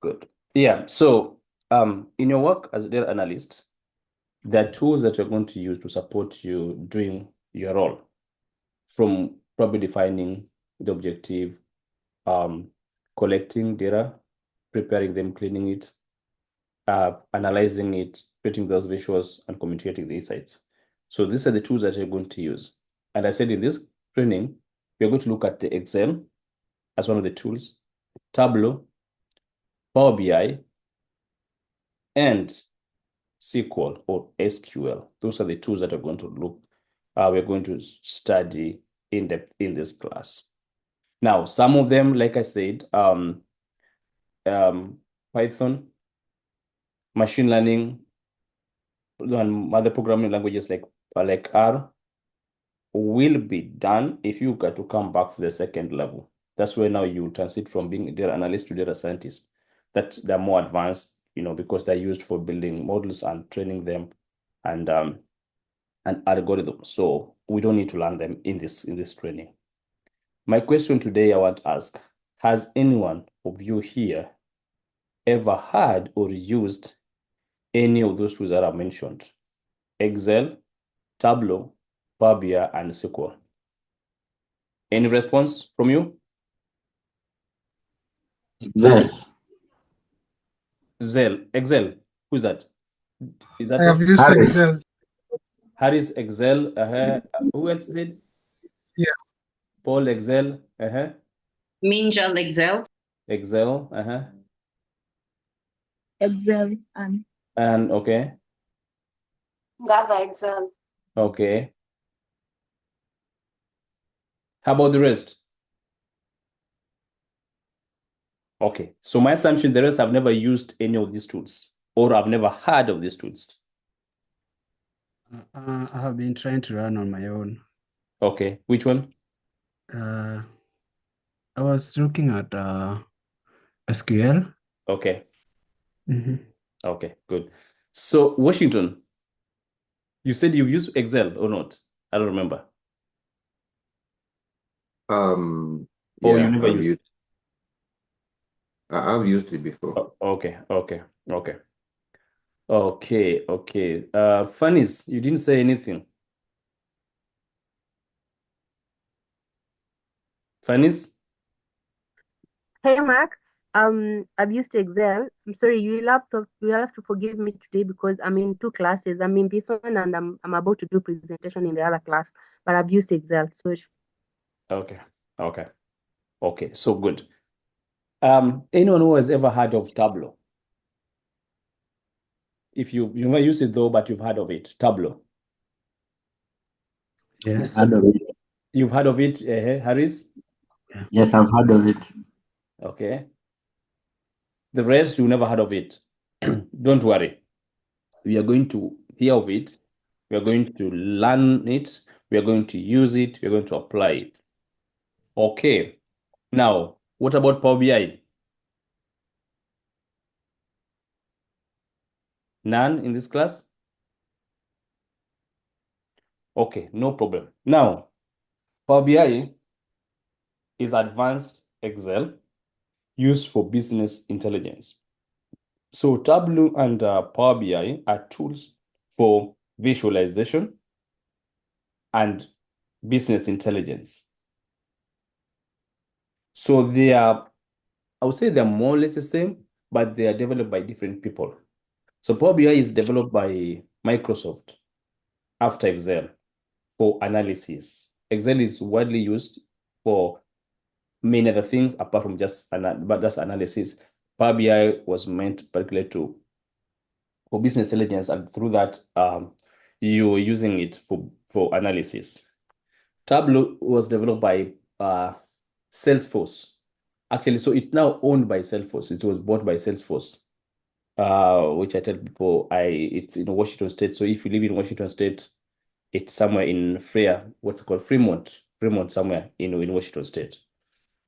Good. Yeah. So, in your work as a data analyst, there are tools that you're going to use to support you doing your role, from probably defining the objective, um, collecting data, preparing them, cleaning it, analyzing it, creating those visuals, and communicating the insights. So these are the tools that you're going to use. And I said in this training, we're going to look at the Excel as one of the tools, Tableau, Power BI, and SQL or SQL. Those are the tools that we're going to we're going to study in depth in this class. Now, some of them, like I said, Python, machine learning, and other programming languages like R will be done if you got to come back for the second level. That's where now you transit from being a data analyst to data scientist. That they're more advanced, because they're used for building models and training them and algorithms. So we don't need to learn them in this training. My question today I want to ask, has anyone of you here ever had or used any of those tools that I mentioned? Excel, Tableau, Power BI, and SQL. Any response from you? Excel. Excel. Who's that? Is I that have used Harris. Excel. Harris Excel? Who else said? Yeah. Paul Excel? Minjal Excel. Excel? Excel And okay. Java Excel. Okay. How about the rest? Okay. So my assumption, the rest have never used any of these tools, or I've never heard of these tools. I have been trying to run on my own. Okay. Which one? I was looking at SQL. Okay. Mm-hmm. Okay, good. So Washington, you said you've used Excel or not? I don't remember. Or you Yeah, never used it? I've used it before. Okay. Funnies, you didn't say anything. Funnies? Hey Mark, I've used Excel. I'm sorry, you'll have to forgive me today because I'm in two classes. I'm in this one and I'm about to do presentation in the other class, but I've used Excel. So Okay. So good. Anyone who has ever heard of Tableau? If you've never used it though, but you've heard of it, Tableau. Yes. Heard of it. You've heard of it, Harris? Yes, I've heard of it. Okay. The rest, you never heard of it. Don't worry. We are going to hear of it. We are going to learn it. We are going to use it. We are going to apply it. Okay. Now, what about Power BI? None in this class? Okay, no problem. Now, Power BI is advanced Excel used for business intelligence. So Tableau and Power BI are tools for visualization and business intelligence. So I would say they're more or less the same, but they are developed by different people. So Power BI is developed by Microsoft after Excel for analysis. Excel is widely used for many other things apart from just analysis. Power BI was meant particularly for business intelligence, and through that, you're using it for analysis. Tableau was developed by Salesforce. Actually, so it's now owned by Salesforce. It was bought by Salesforce, which I tell people it's in Washington State. So if you live in Washington State, it's somewhere in what's it called? Fremont, somewhere in Washington State.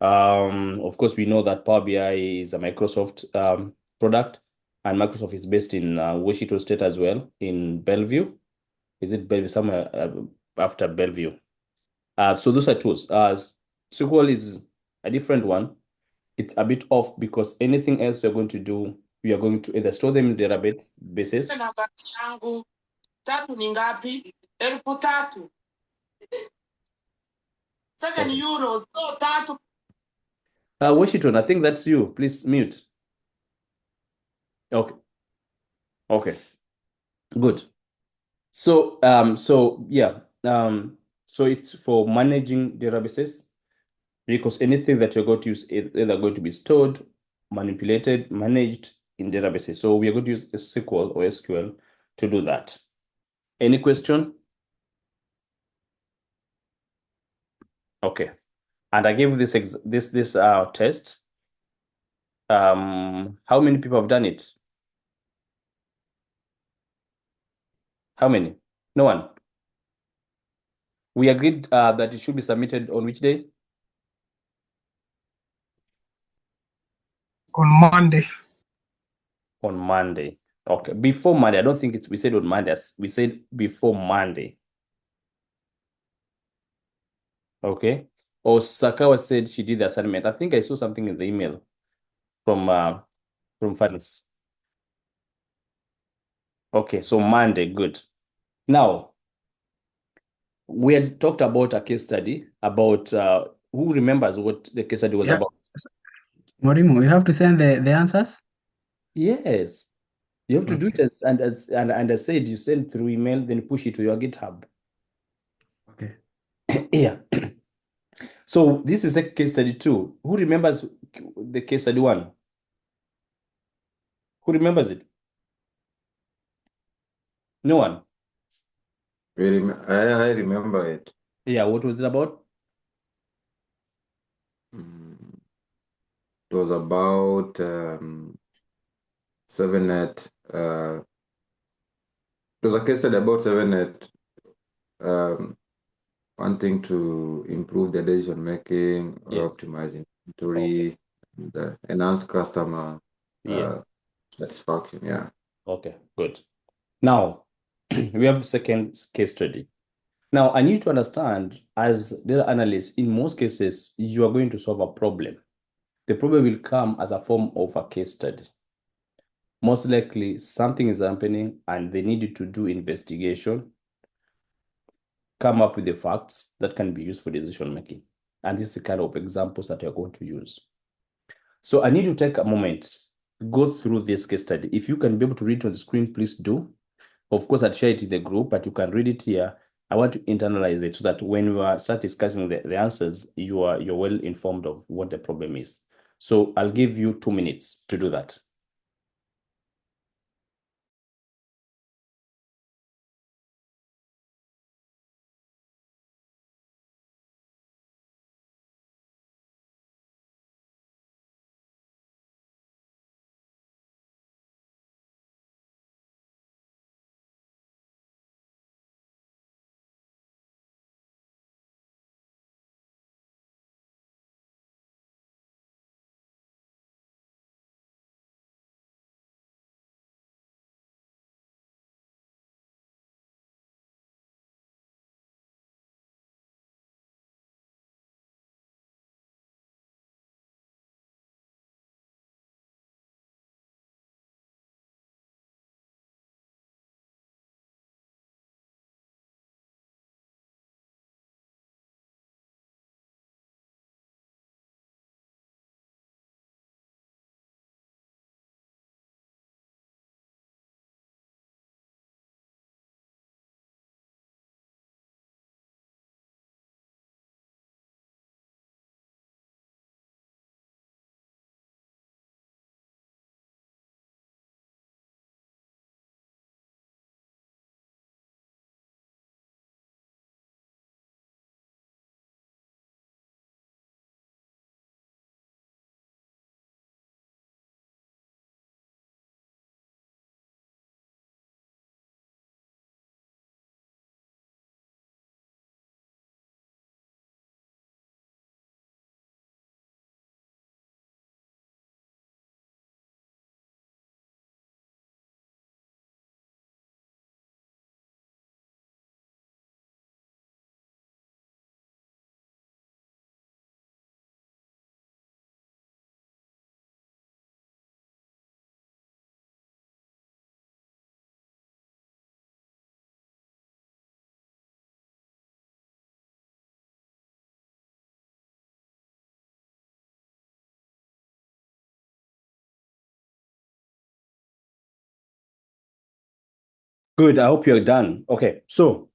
Of course, we know that Power BI is a Microsoft product, and Microsoft is based in Washington State as well, in Bellevue. Is it Bellevue? Somewhere after Bellevue. So those are tools. SQL is a different one. it's a bit off because anything else we're going to do, we are going to either store them in databases. Namba yangu tatu ni ngapi? 3,000. 7 Okay. euros. So tatu. Washington, I think that's you. Please mute. Okay. Okay. Good. So yeah. So it's for managing databases because anything that you're going to use is either going to be stored, manipulated, managed in databases. So we are going to use SQL or SQL to do that. Any question? Okay. And I gave this test. How many people have done it? How many? No one. We agreed that it should be submitted on which day? On Monday. On Monday. Okay. Before Monday. I don't think we said on Monday. We said before Monday. Okay. Or Sakawa said she did the assignment. I think I saw something in the email from finance. Okay, so Monday, good. Now, we had talked about a case study about who remembers what the case study was Yeah. about? Morimo, you have to send the answers? Yes. You have to do Okay. it and I said you send through email, then push it to your GitHub. Okay. Yeah. So this is a case study 2. Who remembers the case study 1? Who remembers it? No one. I remember it. Yeah, what was it about? It was about 7net. It was a case study about 7net wanting to improve their decision making or Yes. optimize inventory, enhance customer Yeah. satisfaction. Yeah. Okay, good. Now, we have second case study. Now, I need to understand, as data analysts, in most cases, you are going to solve a problem. The problem will come as a form of a case study. Most likely, something is happening and they need you to do investigation, come up with the facts that can be used for decision making. And this is the kind of examples that you're going to use. So I need to take a moment, go through this case study. If you can be able to read it on the screen, please do. Of course, I'd share it in the group, but you can read it here. I want to internalize it so that when we start discussing the answers, you're well informed of what the problem is. So I'll give you 2 minutes to do that. Good. I hope you're done. Okay. So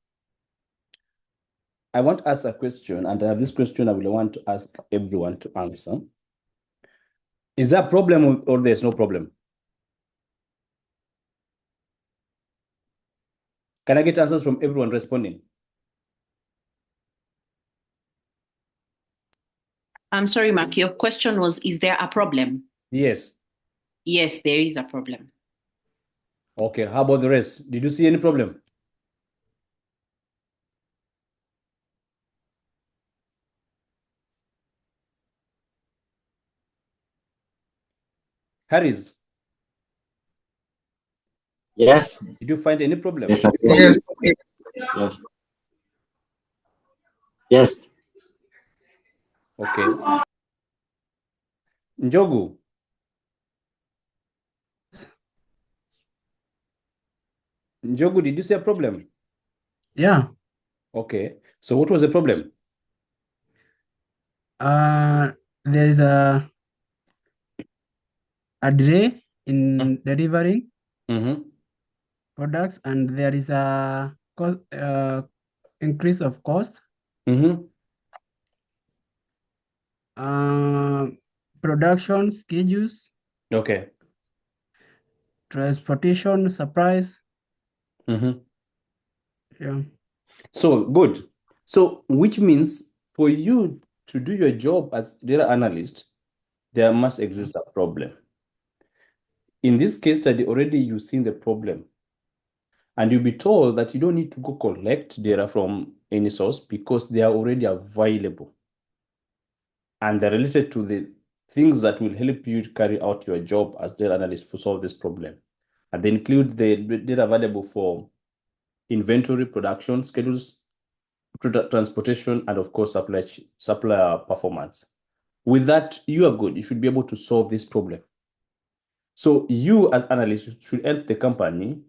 I want to ask a question, and this question I will want to ask everyone to answer. Is there a problem or there's no problem? Can I get answers from everyone responding? I'm sorry, Mark. Your question was, is there a problem? Yes. Yes, there is a problem. Okay. How about the rest? Did you see any problem? Harris, Yes. did you find any problem? Yes. Yes. Yes. Yes. Okay. Njogu, Njogu, did you see a problem? Yeah. Okay. So what was the problem? There is a delay in delivering Mm-hmm. products, and there is a cost, increase of cost. Mm-hmm. Production schedules, Okay. transportation, supplies. Mm-hmm. Yeah. So good. So which means for you to do your job as data analyst, there must exist a problem. In this case study, already you've seen the problem. And you'll be told that you don't need to go collect data from any source because they are already available. And they're related to the things that will help you to carry out your job as data analyst to solve this problem. And they include the data available for inventory, production schedules, transportation, and of course, supplier performance. With that, you are good. You should be able to solve this problem. So you as analysts should help the company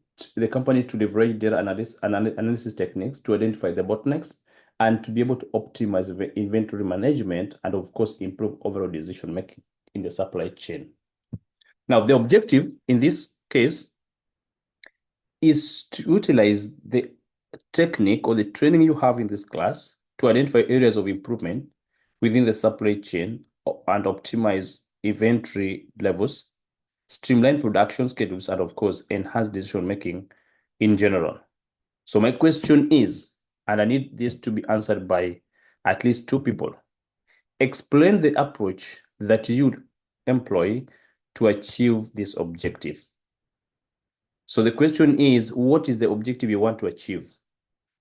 to leverage data analysis techniques to identify the bottlenecks and to be able to optimize the inventory management and of course improve overall decision making in the supply chain. Now, the objective in this case is to utilize the technique or the training you have in this class to identify areas of improvement within the supply chain and optimize inventory levels, streamline production schedules, and of course, enhance decision making in general. So my question is, and I need this to be answered by at least two people, explain the approach that you employ to achieve this objective. So the question is, what is the objective you want to achieve?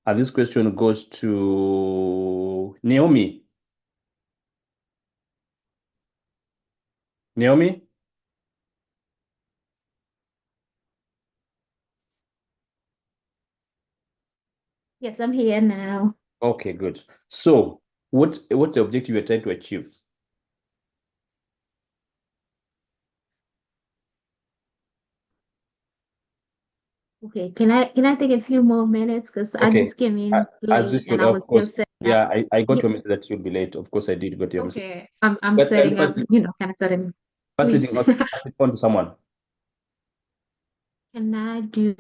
And this question goes to Naomi. Naomi? Yes, I'm here now. Okay, good. So what's the objective you're trying to achieve? Okay, can I take a few more minutes because I Okay. just came in As late this and should, I of was still course. setting up. Yeah, I got Yeah. your message that you'll be late. Of course, I did got your message. Okay, I'm But setting up, pass it, kind of setting. pass Please. it on to someone. Can I do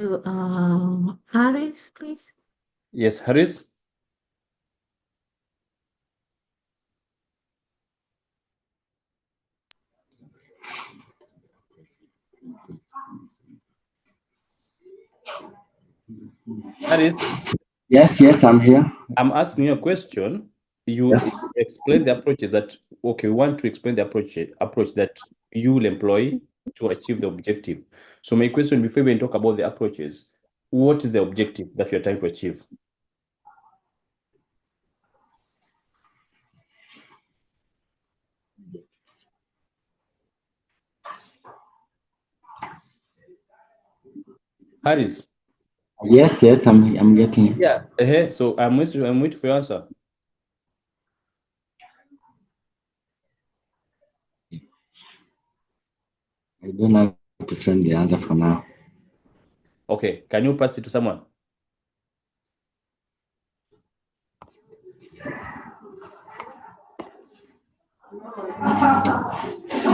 Harris, please? Yes, Harris. Harris, Yes. Yes. I'm here. I'm asking you a question. You Yes. explain the approaches that, okay, we want to explain the approach that you will employ to achieve the objective. So my question before we talk about the approaches, what is the objective that you're trying to achieve? Harris. Yes. Yes. I'm getting it. Yeah. So I'm waiting for your answer. I don't know how to frame the answer for now. Okay, can you pass it to someone?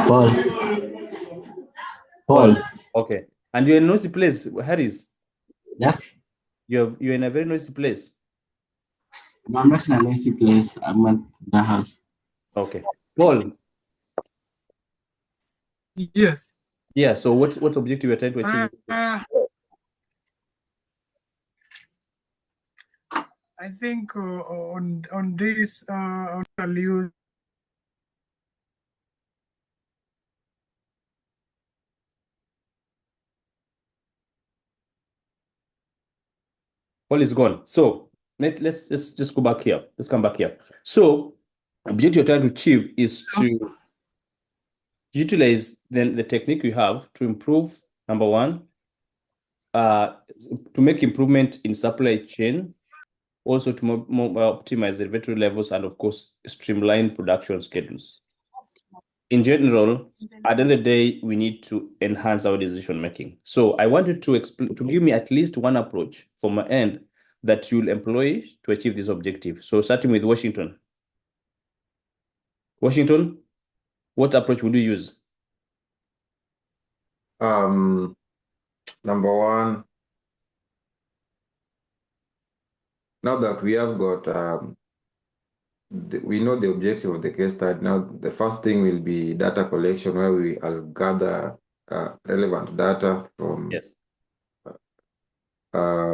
Paul. Paul. Okay. And you're in noisy place, Harris. Yes. You're in a very noisy place. No, I'm not in a noisy place. I'm at the house. Okay. Paul, Yes. yeah, so what objective you're trying to achieve? I think on this I'll use Paul is gone. So let's just go back here. Let's come back here. So objective you're trying to achieve is to utilize then the technique you have to improve, number one, to make improvement in supply chain, also to optimize the inventory levels, and of course, streamline production schedules. In general, at the end of the day, we need to enhance our decision making. So I wanted to give me at least one approach from my end that you'll employ to achieve this objective. So starting with Washington. Washington, what approach would you use? Number one, now that we have got we know the objective of the case study. Now, the first thing will be data collection, where I'll gather relevant data from Yes.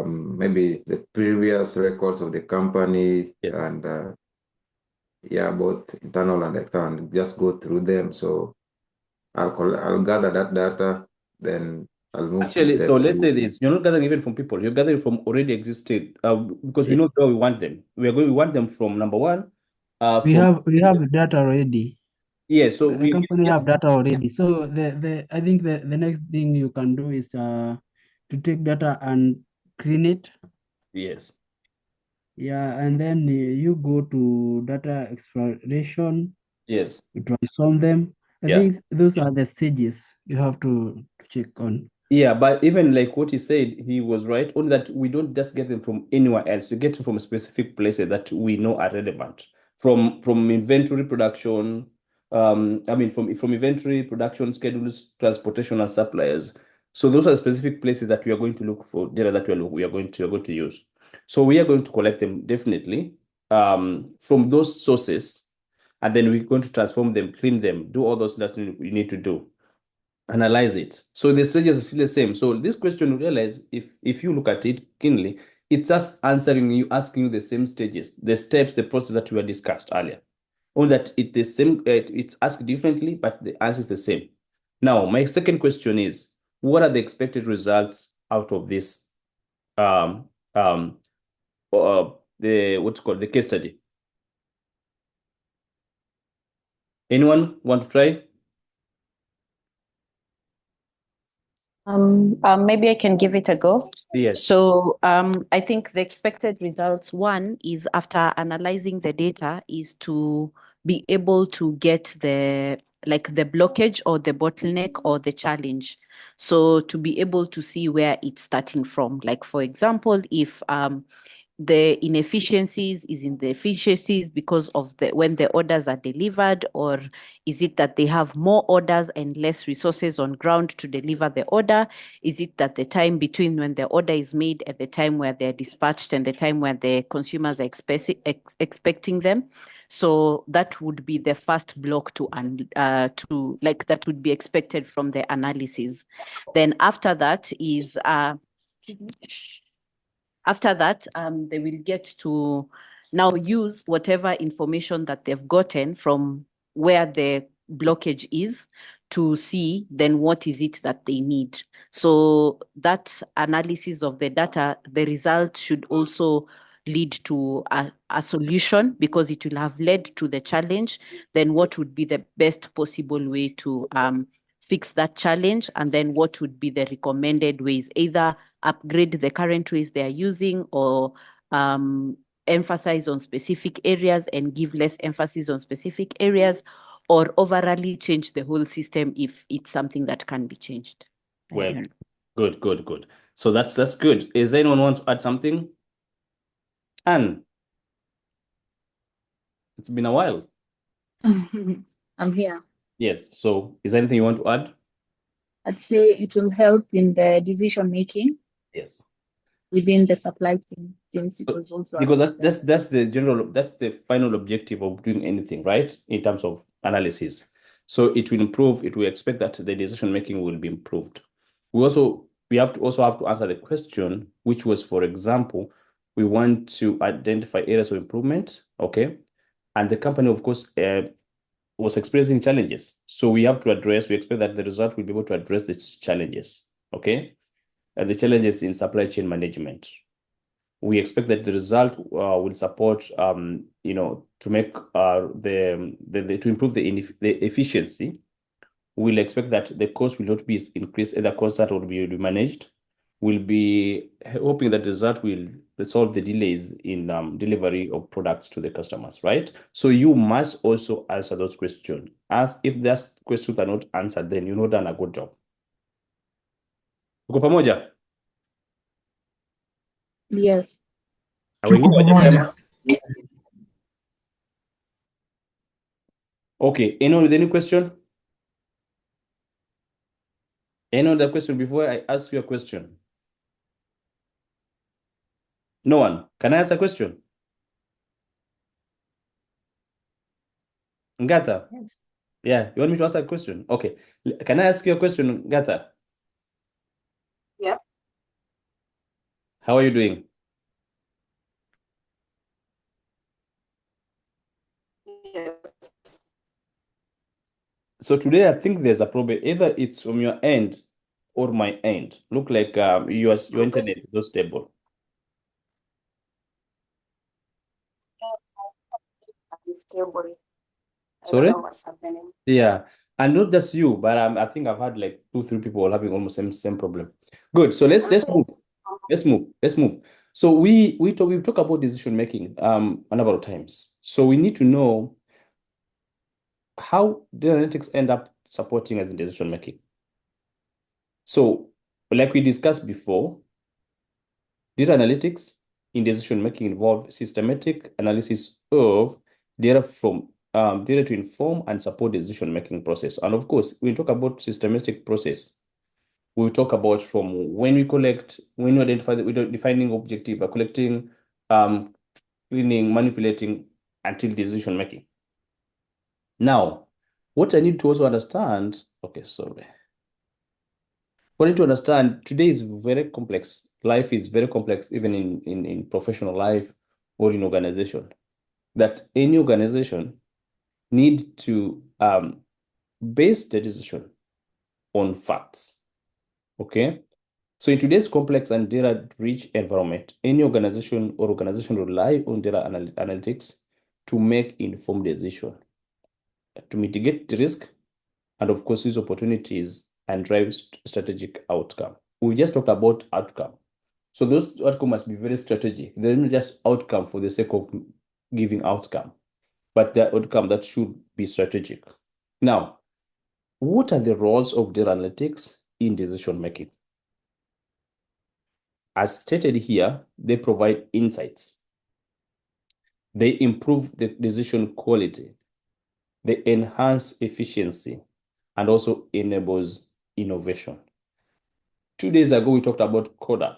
maybe the previous records of the company, Yes. and both internal and external, and just go through them. So I'll gather that data, then I'll move Actually, to so step let's two. say this: you're not gathering even from people; you're gathering from already existing. Because we Yeah. know where we want them. We want them from number one. We From have data already. yeah. So The we company yes, have data already. So I think the next thing you can do is to take data and clean it. yes. Yeah, and then you go to data exploration, Yes. you transform them. I Yeah. think those are the stages you have to check on. Yeah, but even like what he said, he was right. Only that we don't just get them from anywhere else. We get them from specific places that we know are relevant. From inventory production, I mean from inventory production schedules, transportation, and suppliers. So those are the specific places that we are going to look for data that we are going to use. So we are going to collect them definitely from those sources, and then we're going to transform them, clean them, do all those that we need to do, analyze it. So the stages are still the same. So this question, you realize, if you look at it keenly, it's just asking you the same stages, the steps, the process that we had discussed earlier. Only that it's the same, it's asked differently, but the answer is the same. Now, my second question is, what are the expected results out of this um the what's called the case study? Anyone want to try? Maybe I can give it a go. Yes. So I think the expected results, one is after analyzing the data, is to be able to get the blockage or the bottleneck or the challenge. So to be able to see where it's starting from. Like, for example, if the inefficiencies is in the efficiencies because of when the orders are delivered, or is it that they have more orders and less resources on ground to deliver the order? Is it that the time between when the order is made and the time where they're dispatched and the time where the consumers are expecting them? So that would be the first block that would be expected from the analysis. Then after that is they will get to now use whatever information that they've gotten from where the blockage is to see then what is it that they need. So that analysis of the data, the result should also lead to a solution, because it will have led to the challenge. Then what would be the best possible way to fix that challenge, and then what would be the recommended ways, either upgrade the current ways they are using, or emphasize on specific areas and give less emphasis on specific areas, or overall change the whole system if it's something that can be changed. Well, good. So that's good. Is anyone want to add something? Anne, it's been a while. I'm here. Yes. So is there anything you want to add? I'd say it will help in the decision making. Yes. within the supply chain, since it was also Because affected. that's the final objective of doing anything, right? In terms of analysis. So it will improve, it will expect that the decision making will be improved. We have to answer the question, which was, for example, we want to identify areas of improvement, okay? And the company, of course, was experiencing challenges. So we expect that the result will be able to address these challenges, okay? The challenges in supply chain management. We expect that the result will support, to make to improve the efficiency. We'll expect that the cost will not be increased, the cost that will be managed. We'll be hoping that the result will resolve the delays in delivery of products to the customers, right? So you must also answer those questions. As if those questions are not answered, then you've not done a good job. Tuko pamoja? Yes. Na wengine Tuko hawajasema? pamoja. Okay, anyone with any question? Any other question before I ask you a question? No one. Can I ask a question? Ngata? Yes. Yeah, you want me to ask a question? Okay. Can I ask you a question, Ngata? Yeah. How are you doing? Yes. So today I think there's a problem. Either it's from your end or my end. Look like your internet is not stable. Stable. I don't Sorry? know what's happening. Yeah. And not just you, but I think I've had like 2, 3 people having almost same problem. Good. So let's move. Let's move. So we talk about decision making a number of times. So we need to know how data analytics end up supporting us in decision making. So, like we discussed before, data analytics in decision making involve systematic analysis of data from data to inform and support the decision making process. And of course, when we talk about systematic process, we'll talk about from when we collect, when we identify, we're defining objective, we're collecting, cleaning, manipulating until decision making. Now, what I need to also understand, okay, sorry. What I need to understand, today is very complex. Life is very complex, even in professional life or in organization. That any organization need to base the decision on facts. Okay? So in today's complex and data-rich environment, any organization rely on data analytics to make informed decision, to mitigate the risk, and of course, these opportunities and drive strategic outcome. We just talked about outcome. So those outcome must be very strategic. They're not just outcome for the sake of giving outcome, but the outcome that should be strategic. Now, what are the roles of data analytics in decision making? As stated here, they provide insights. They improve the decision quality. They enhance efficiency and also enables innovation. 2 days ago, we talked about Kodak,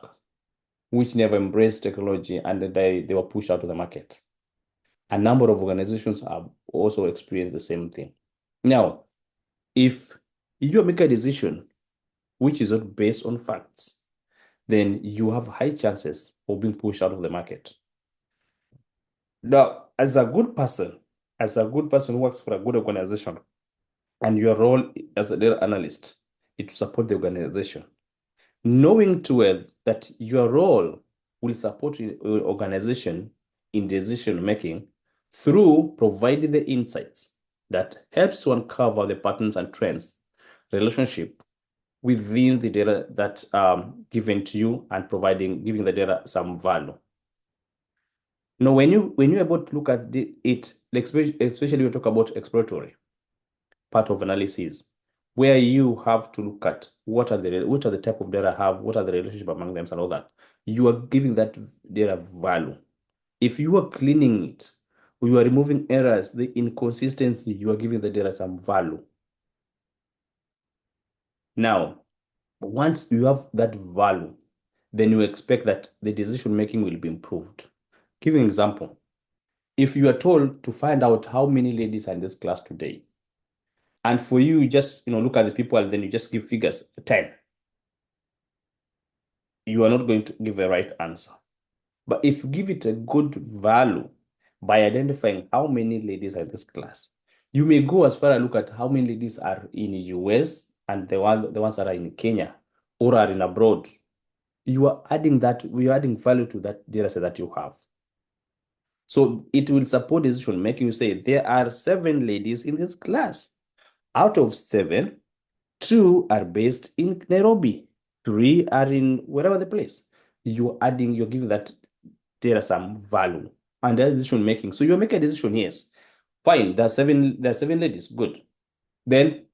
which never embraced technology and they were pushed out of the market. A number of organizations have also experienced the same thing. Now, if you make a decision which is not based on facts, then you have high chances of being pushed out of the market. Now, as a good person who works for a good organization, and your role as a data analyst is to support the organization, knowing too well that your role will support your organization in decision making through providing the insights that helps to uncover the patterns and trends relationship within the data that given to you and giving the data some value. Now, when you're able to look at it, especially when you talk about exploratory part of analysis, where you have to look at what are the type of data I have, what are the relationship among them and all that. You are giving that data value. If you are cleaning it, or you are removing errors, the inconsistency, you are giving the data some value. Now, once you have that value, then you expect that the decision making will be improved. Give an example. If you are told to find out how many ladies are in this class today, and for you just look at the people and then you just give figures 10, you are not going to give a right answer. But if you give it a good value by identifying how many ladies are in this class, you may go as far as look at how many ladies are in the US and the ones that are in Kenya or are in abroad. We are adding value to that data set that you have. So it will support decision making. You say there are 7 ladies in this class. Out of 7, 2 are based in Nairobi, 3 are in wherever the place. You're giving that data some value and that's decision making. So you make a decision, yes, fine. There are 7 ladies, good. Then,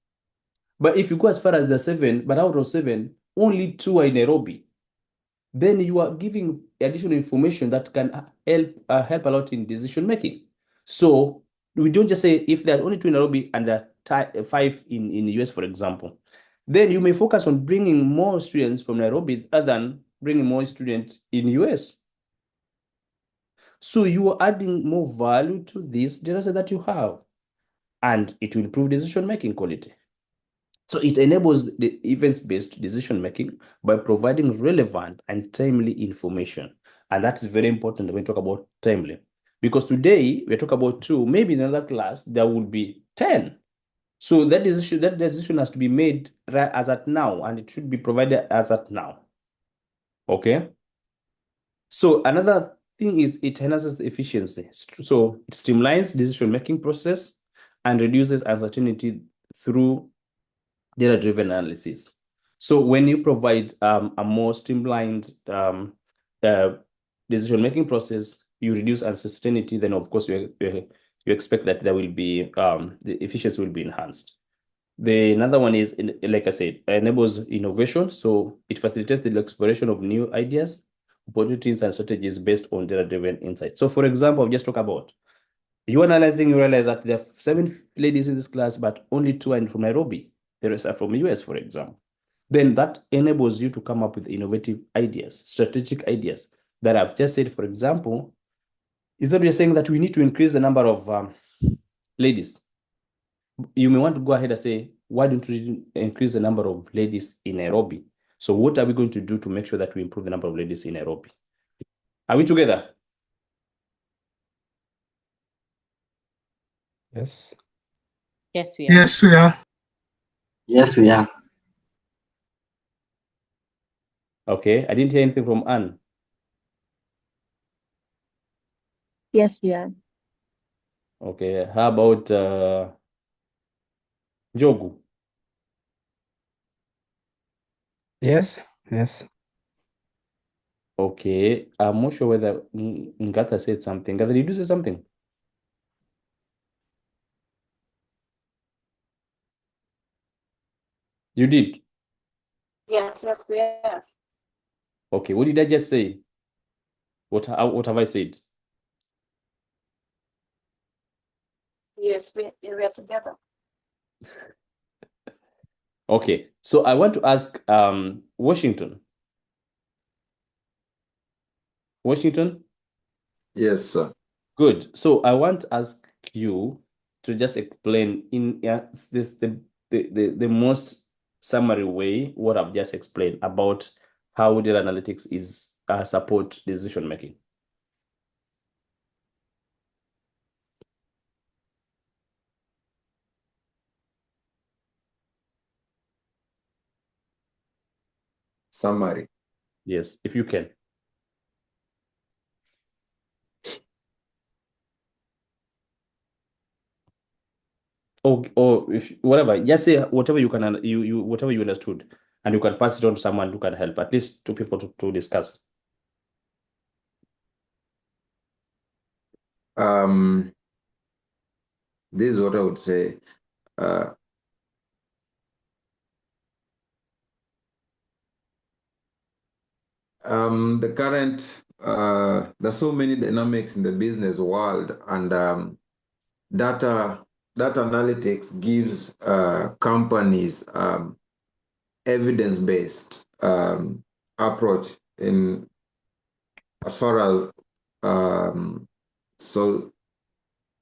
but if you go as far as the 7, but out of 7, only 2 are in Nairobi, then you are giving additional information that can help a lot in decision making. So we don't just say if there are only 2 in Nairobi and there are 5 in the US, for example, then you may focus on bringing more students from Nairobi other than bringing more students in the US. So you are adding more value to this data set that you have, and it will improve decision making quality. So it enables the events-based decision making by providing relevant and timely information. And that is very important when we talk about timely. Because today we talk about 2, maybe in another class there will be 10. So that decision has to be made as at now, and it should be provided as at now. Okay. So another thing is it enhances efficiency. So it streamlines decision-making process and reduces uncertainty through data-driven analysis. So when you provide a more streamlined decision-making process, you reduce uncertainty, then of course you expect that there will be the efficiency will be enhanced. Another one is, like I said, enables innovation. So it facilitates the exploration of new ideas, opportunities, and strategies based on data-driven insight. So for example, I've just talked about you analyzing, you realize that there are 7 ladies in this class, but only 2 are from Nairobi. The rest are from the US, for example. Then that enables you to come up with innovative ideas, strategic ideas that I've just said. For example, is that we are saying that we need to increase the number of ladies. You may want to go ahead and say, why don't we increase the number of ladies in Nairobi? So what are we going to do to make sure that we improve the number of ladies in Nairobi? Are we together? Yes. Yes, we are. Yes, we are. Yes, we are. Okay, I didn't hear anything from Anne. Yes, we are. Okay, how about Jogu? Yes. Okay, I'm not sure whether Ngata said something. Ngata, did you say something? You did? Yes, we are. Okay, what did I just say? What have I said? Yes, we are together. Okay, so I want to ask Washington. Washington? Yes, sir. Good. So I want to ask you to just explain in the most summary way what I've just explained about how data analytics is support decision making. Summary. Yes, if you can. Or if whatever, just say whatever you can, whatever you understood, and you can pass it on to someone who can help, at least 2 people to discuss. This is what I would say. The current there's so many dynamics in the business world, and data analytics gives companies evidence-based approach in as far as so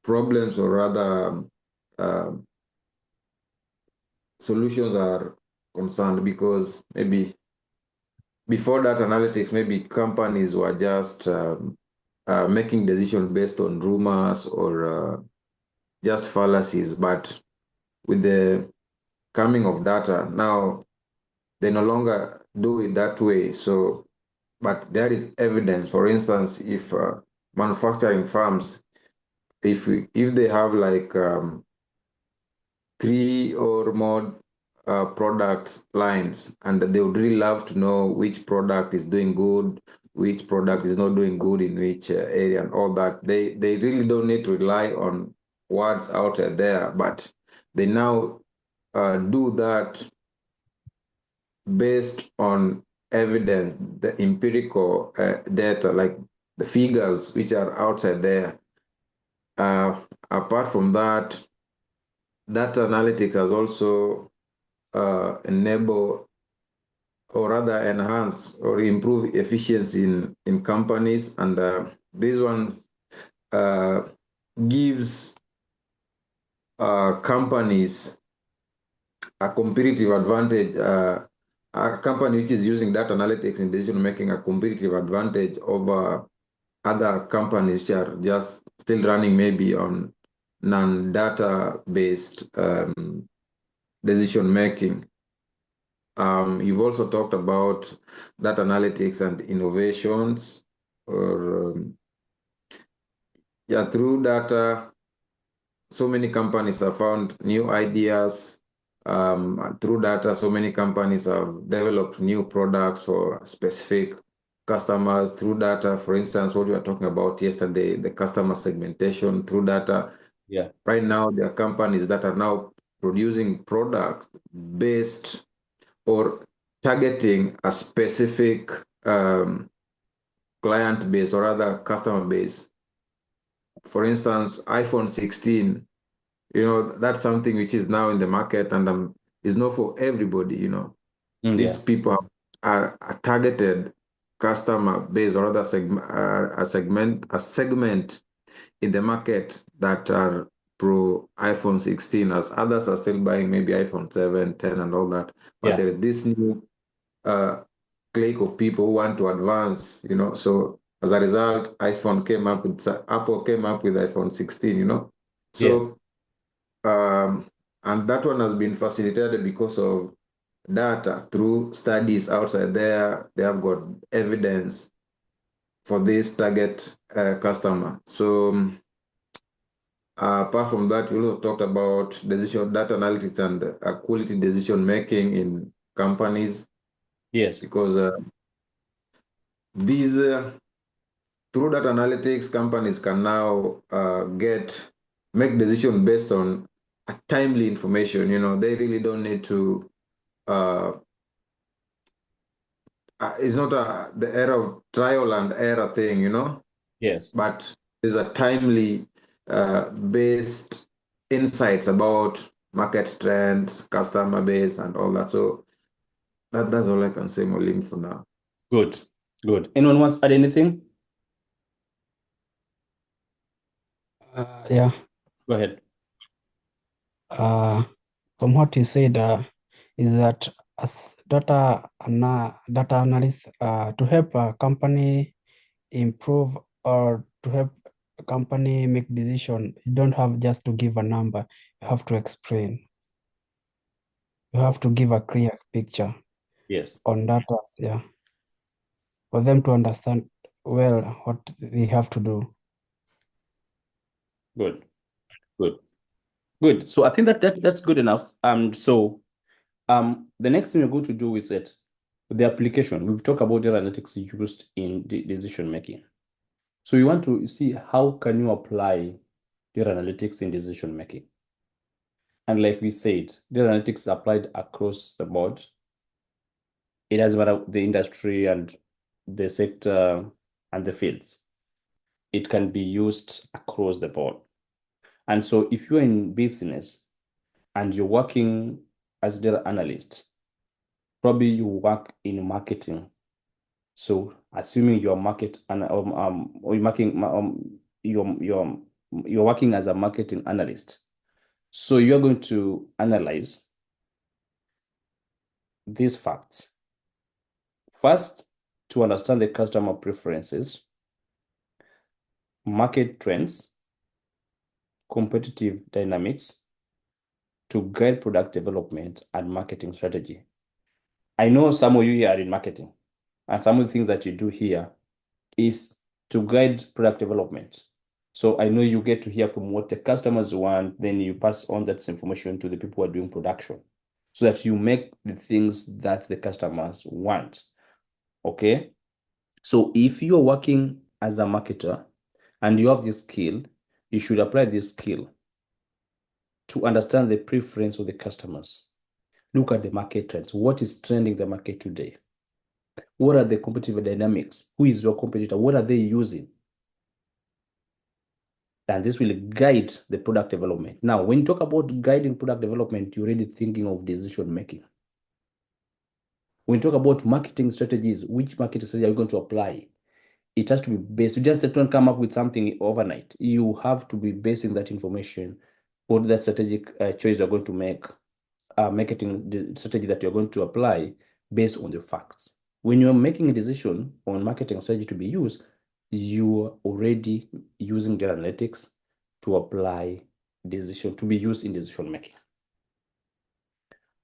problems or rather solutions are concerned, because maybe before that analytics, maybe companies were just making decisions based on rumors or just fallacies. But with the coming of data, now they no longer do it that way. So, but there is evidence. For instance, if manufacturing firms, if they have like 3 or more product lines, and they would really love to know which product is doing good, which product is not doing good in which area and all that. They really don't need to rely on words out there, but they now do that based on evidence, the empirical data, like the figures which are outside there. Apart from that, data analytics has also enable or rather enhance or improve efficiency in companies, and this one gives companies a competitive advantage. A company which is using data analytics in decision making a competitive advantage over other companies which are just still running maybe on non-data based decision making. You've also talked about data analytics and innovations, or yeah, through data, so many companies have found new ideas. Through data, so many companies have developed new products for specific customers. Through data, for instance, what we were talking about yesterday, the customer segmentation through data. Yeah. Right now, there are companies that are now producing products based or targeting a specific client base or other customer base. For instance, iPhone 16, that's something which is now in the market and is not for everybody. These Yeah. people are a targeted customer base or other a segment in the market that are pro iPhone 16, as others are still buying maybe iPhone 7, 10 and all that. But Yeah. there is this new clique of people who want to advance, so as a result, Apple came up with iPhone 16, so and that one has been facilitated because of data through studies outside there. They have got evidence for this target customer. So apart from that, we also talked about data analytics and quality decision making in companies. Yes. Because these through data analytics, companies can now make decisions based on timely information. They really don't need to. It's not the era of trial and error thing. Yes. But there's a timely based insights about market trends, customer base, and all that. So that's all I can say, Molim, for now. Good. Good. Anyone wants to add anything? Yeah. Go ahead. From what you said, is that as data analyst, to help a company improve or to help a company make decision, you don't have just to give a number. You have to explain. You have to give a clear picture Yes. on data, yeah, for them to understand well what they have to do. Good. Good. Good. So I think that's good enough. So the next thing we're going to do is that the application. We've talked about data analytics used in decision making. So you want to see how can you apply data analytics in decision making. And like we said, data analytics is applied across the board. It doesn't matter the industry and the sector and the fields. It can be used across the board. And so if you're in business and you're working as a data analyst, probably you work in marketing. So assuming you're market and or you're working as a marketing analyst, so you're going to analyze these facts. First, to understand the customer preferences, market trends, competitive dynamics, to guide product development and marketing strategy. I know some of you here are in marketing, and some of the things that you do here is to guide product development. So I know you get to hear from what the customers want, then you pass on that information to the people who are doing production so that you make the things that the customers want. Okay. So if you're working as a marketer and you have this skill, you should apply this skill to understand the preference of the customers. Look at the market trends. What is trending the market today? What are the competitive dynamics? Who is your competitor? What are they using? And this will guide the product development. Now, when you talk about guiding product development, you're already thinking of decision making. When you talk about marketing strategies, which marketing strategy are you going to apply? It has to be based. You just don't come up with something overnight. You have to be basing that information or that strategic choice you're going to make, marketing strategy that you're going to apply based on the facts. When you're making a decision on marketing strategy to be used, you're already using data analytics to apply decision to be used in decision making.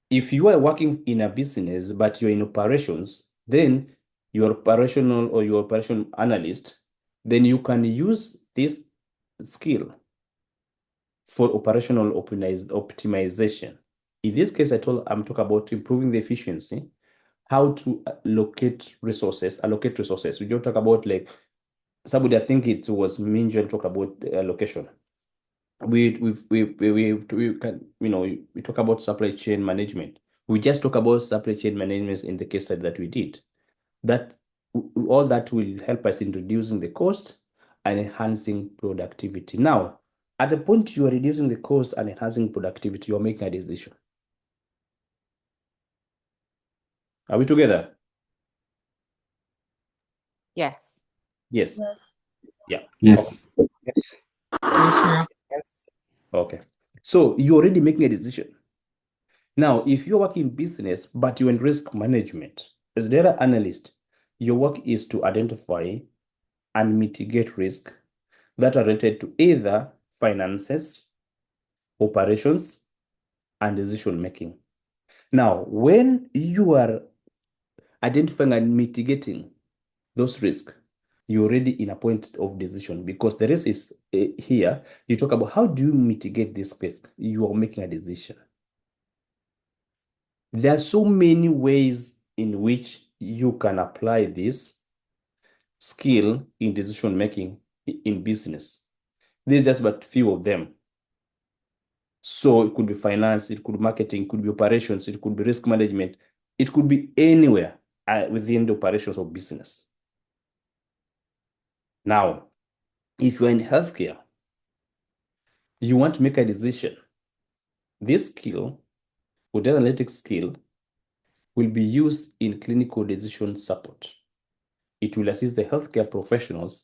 If you are working in a business but you're in operations, then your operational or your operation analyst, then you can use this skill for operational optimization. In this case, I'm talking about improving the efficiency, how to allocate resources. We don't talk about like somebody, I think it was Minjan talk about allocation. We can, we talk about supply chain management. We just talk about supply chain management in the case study that we did. That all that will help us in reducing the cost and enhancing productivity. Now, at the point you are reducing the cost and enhancing productivity, you are making a decision. Are we together? Yes. Yes. Yes. Yeah. Yes. Yes. Yes, sir. Yes. Okay. So you're already making a decision. Now, if you're working in business, but you're in risk management, as a data analyst, your work is to identify and mitigate risk that are related to either finances, operations, and decision making. Now, when you are identifying and mitigating those risks, you're already in a point of decision, because the rest is here. You talk about how do you mitigate this risk? You are making a decision. There are so many ways in which you can apply this skill in decision making in business. These are just but few of them. So it could be finance, it could be marketing, it could be operations, it could be risk management, it could be anywhere within the operations of business. Now, if you're in healthcare, you want to make a decision. This skill, or data analytics skill, will be used in clinical decision support. It will assist the healthcare professionals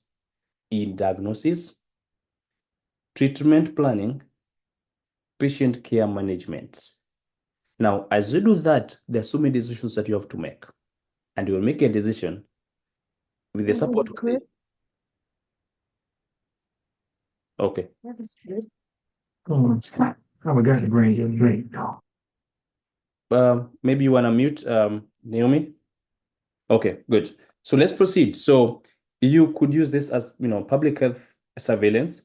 in diagnosis, treatment planning, patient care management. Now, as you do that, there are so many decisions that you have to make. And you will make a decision with the support of the... Okay. That is good. Oh, I forgot to bring you a drink. Maybe you want to mute Naomi? Okay, good. So let's proceed. So you could use this as, public health surveillance,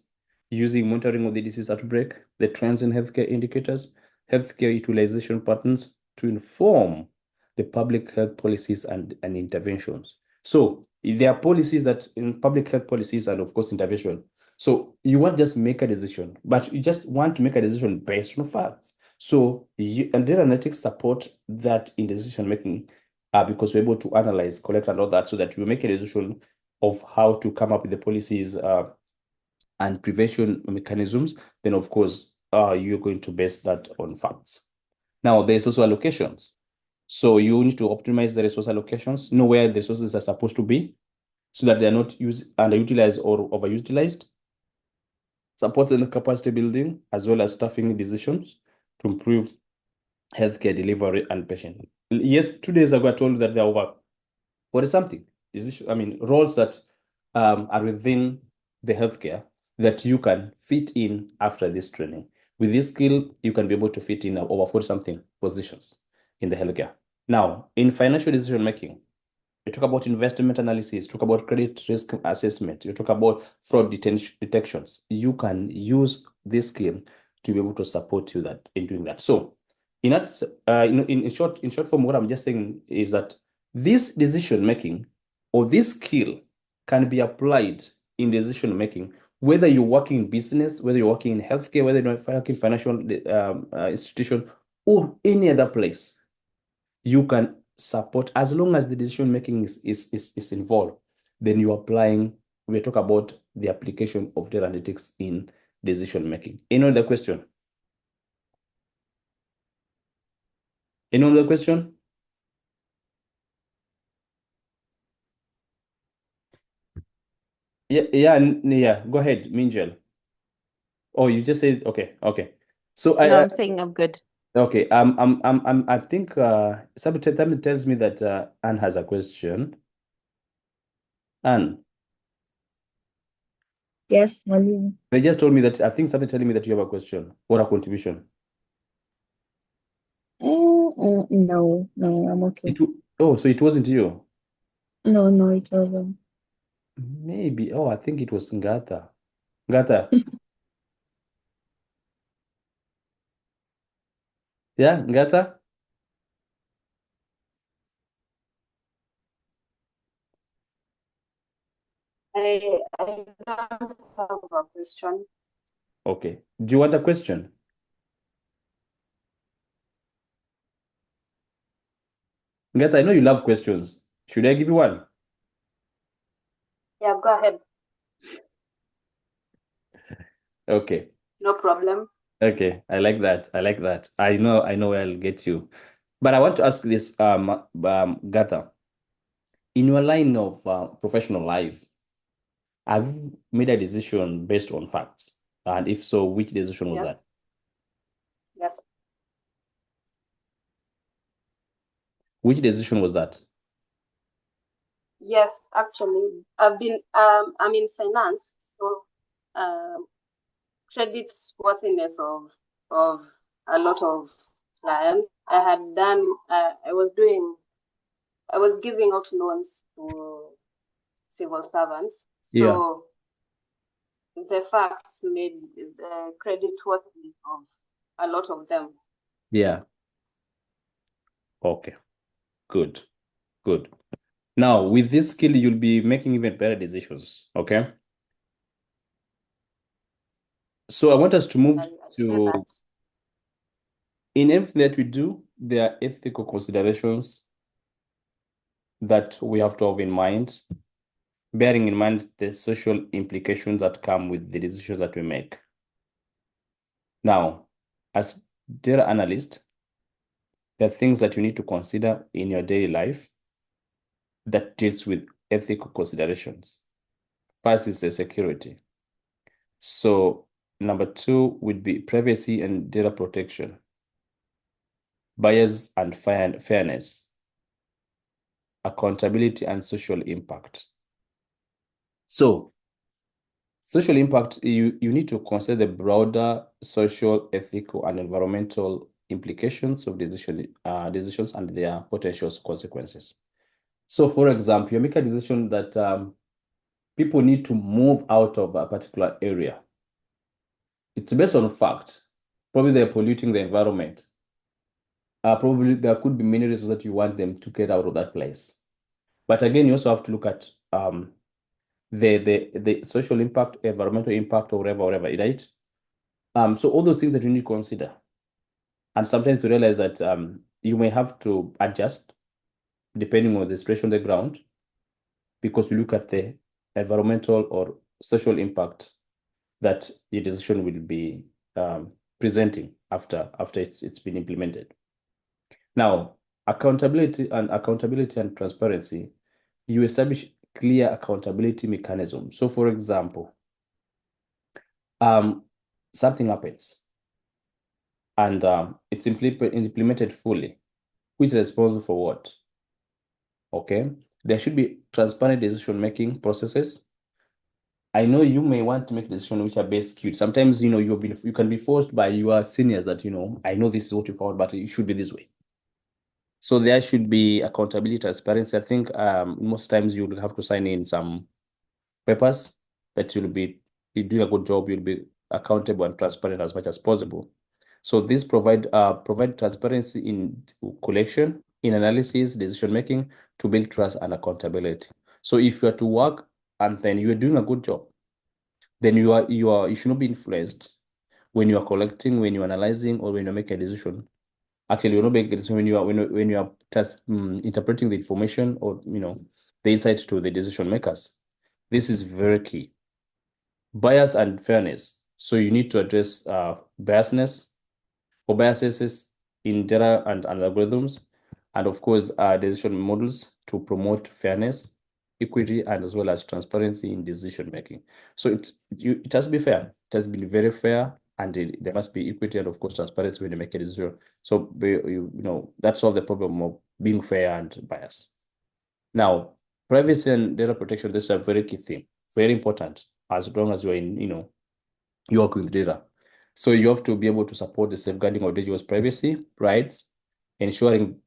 using monitoring of the disease outbreak, the trends in healthcare indicators, healthcare utilization patterns to inform the public health policies and interventions. So there are policies that in public health policies and of course intervention. So you won't just make a decision, but you just want to make a decision based on facts. So and data analytics support that in decision making, because we're able to analyze, collect, and all that, so that we make a decision of how to come up with the policies and prevention mechanisms. Then, of course, you're going to base that on facts. Now, there's also allocations. So you need to optimize the resource allocations, know where the resources are supposed to be, so that they are not underutilized or overutilized. Support and capacity building, as well as staffing decisions to improve healthcare delivery and patient. Yes, 2 days ago, I told you that there are over 40 something roles that are within the healthcare that you can fit in after this training. With this skill, you can be able to fit in over 40 something positions in the healthcare. Now, in financial decision making, you talk about investment analysis, talk about credit risk assessment, you talk about fraud detections. You can use this skill to be able to support you in doing that. So, in short form, what I'm just saying is that this decision making or this skill can be applied in decision making, whether you're working in business, whether you're working in healthcare, whether you're working in financial institution, or any other place. You can support as long as the decision making is involved. Then you're applying. We talk about the application of data analytics in decision making. Any other question? Any other question? Yeah. Go ahead, Minjel. Oh, you just said okay. So No, I'm saying I'm good. okay. I think somebody tells me that Anne has a question. Anne, Yes, Mwalimu. they just told me that I think somebody telling me that you have a question or a contribution. No, I'm okay. So it wasn't you. No, it wasn't. Maybe. Oh, I think it was Ngata. Ngata. Yeah, Ngata. I don't have a question. Okay. Do you want a question? Ngata, I know you love questions. Should I give you one? Yeah, go ahead. Okay. No problem. Okay. I like that. I know where I'll get you. But I want to ask this, Gata. In your line of professional life, have you made a decision based on facts? And if so, which decision was that? Yes. Which decision was that? Yes, actually, I'm in finance, so credit worthiness of a lot of clients. I was giving out loans to civil servants. Yeah. So the facts made the credit worthiness of a lot of them. Yeah. Okay. Good. Now, with this skill, you'll be making even better decisions. Okay. So I want us to move to, in everything that we do, there are ethical considerations that we have to have in mind, bearing in mind the social implications that come with the decisions that we make. Now, as data analyst, there are things that you need to consider in your daily life that deals with ethical considerations. First is the security. So number 2 would be privacy and data protection, bias and fairness, accountability and social impact. So social impact, you need to consider the broader social, ethical, and environmental implications of decisions and their potential consequences. So for example, you make a decision that people need to move out of a particular area. It's based on fact. Probably they're polluting the environment. Probably there could be many reasons that you want them to get out of that place. But again, you also have to look at the social impact, environmental impact, or whatever, right? So all those things that you need to consider. And sometimes you realize that you may have to adjust depending on the situation on the ground, because you look at the environmental or social impact that your decision will be presenting after it's been implemented. Now, Accountability and transparency. You establish clear accountability mechanisms. So, for example, something happens and it's implemented fully. Who is responsible for what? Okay, there should be transparent decision-making processes. I know you may want to make decisions which are best skewed. Sometimes, you can be forced by your seniors that, I know this is what you found, but it should be this way. So there should be accountability, transparency. I think most times you'll have to sign in some papers that you'll be doing a good job. You'll be accountable and transparent as much as possible. So this provide transparency in collection, in analysis, decision making to build trust and accountability. So if you are to work and then you are doing a good job, then you should not be influenced when you are collecting, when you're analyzing, or when you're making a decision. Actually, you're not making a decision when you are just interpreting the information or the insights to the decision makers. This is very key. Bias and fairness. So you need to address biasness or biases in data and algorithms, and of course, decision models to promote fairness, equity, and as well as transparency in decision making. So it has to be fair. It has been very fair, and there must be equity and of course transparency when you make a decision. So that solves the problem of being fair and bias. Now, privacy and data protection. This is a very key thing, very important. As long as you're you work with data. So you have to be able to support the safeguarding of individuals' privacy rights, ensuring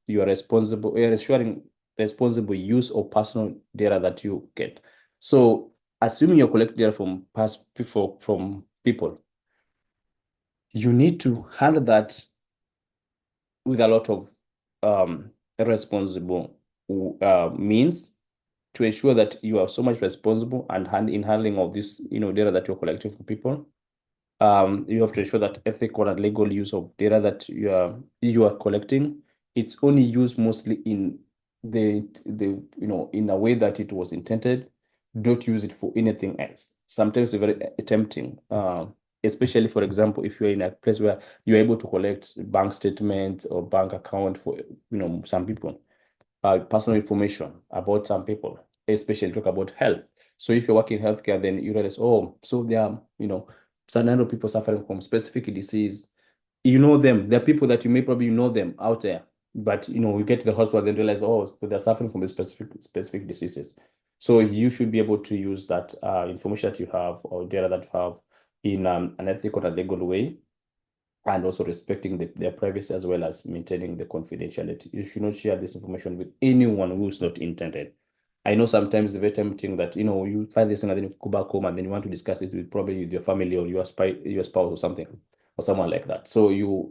responsible use of personal data that you get. So assuming you're collecting data from people, you need to handle that with a lot of responsible means to ensure that you are so much responsible and in handling of this data that you're collecting from people. You have to ensure that ethical and legal use of data that you are collecting, it's only used mostly in in a way that it was intended. Don't use it for anything else. Sometimes it's very tempting, especially, for example, if you're in a place where you're able to collect bank statements or bank account for some people, personal information about some people, especially talk about health. So if you're working in healthcare, then you realize, oh, so there are, some number of people suffering from specific disease. You know them. There are people that you may probably know them out there, but you get to the hospital and realize, oh, so they're suffering from specific diseases. So you should be able to use that information that you have or data that you have in an ethical and legal way, and also respecting their privacy as well as maintaining the confidentiality. You should not share this information with anyone who's not intended. I know sometimes it's very tempting that you find this thing and then you go back home and then you want to discuss it with probably with your family or your spouse or something or someone like that. So you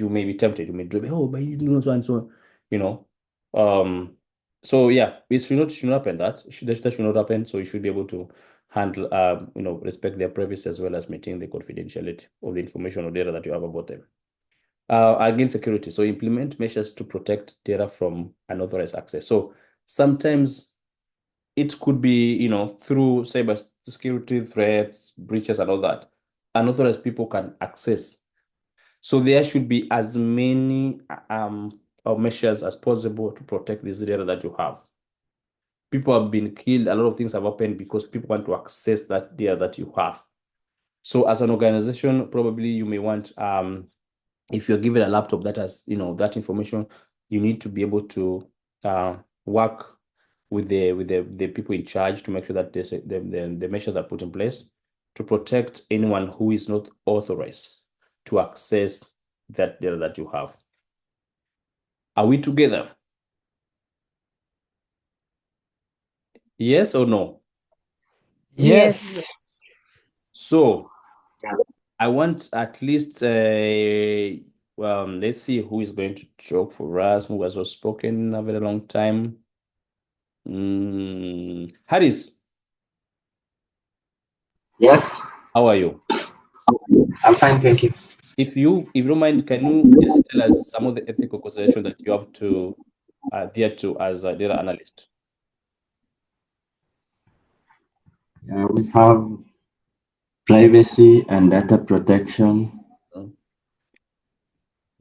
may be tempted. You may drive, oh, but you know so and so, So yeah, it should not happen. That should not happen. So you should be able to handle, respect their privacy as well as maintain the confidentiality of the information or data that you have about them. Again, security. So implement measures to protect data from unauthorized access. So sometimes it could be, through cyber security threats, breaches, and all that. Unauthorized people can access. So there should be as many measures as possible to protect this data that you have. People have been killed. A lot of things have happened because people want to access that data that you have. So as an organization, probably you may want, if you're given a laptop that has, that information, you need to be able to work with the people in charge to make sure that the measures are put in place to protect anyone who is not authorized to access that data that you have. Are we together? Yes or no? Yes. So I want at least let's see who is going to talk for us, who has not spoken in a very long time. Harris. Yes. How are you? I'm fine, thank you. If you don't mind, can you just tell us some of the ethical considerations that you have to adhere to as a data analyst? We have privacy and data protection,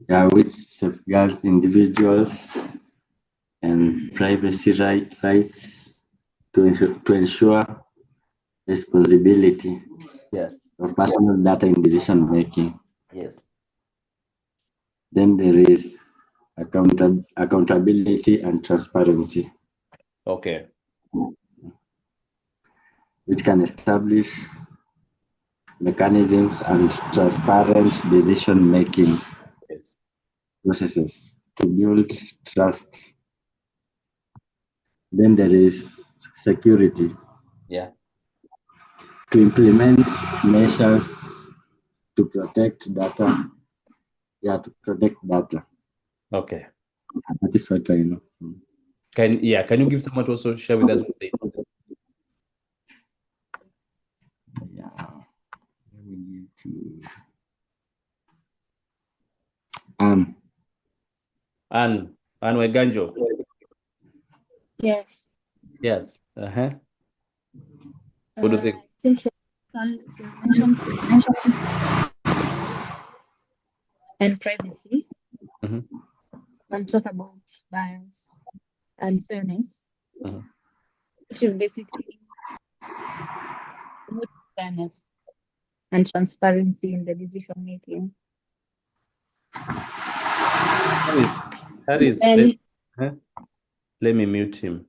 which safeguards individuals and privacy rights to ensure responsibility Yeah. of personal data in decision making. Yes. Then there is accountability and transparency, Okay. which can establish mechanisms and transparent decision making Yes. processes to build trust. Then there is security, Yeah. to implement measures to protect data. Yeah, to protect data. Okay. That is what I know. Can you give someone to also share with us what they know? Yeah. We need to Anne. Anne Weganjo. Yes. Yes. What do you think? I think you mentioned and privacy. Mhm. We'll talk about bias and fairness, Mhm. which is basically promote fairness and transparency in the decision making. Harris, And let me mute him.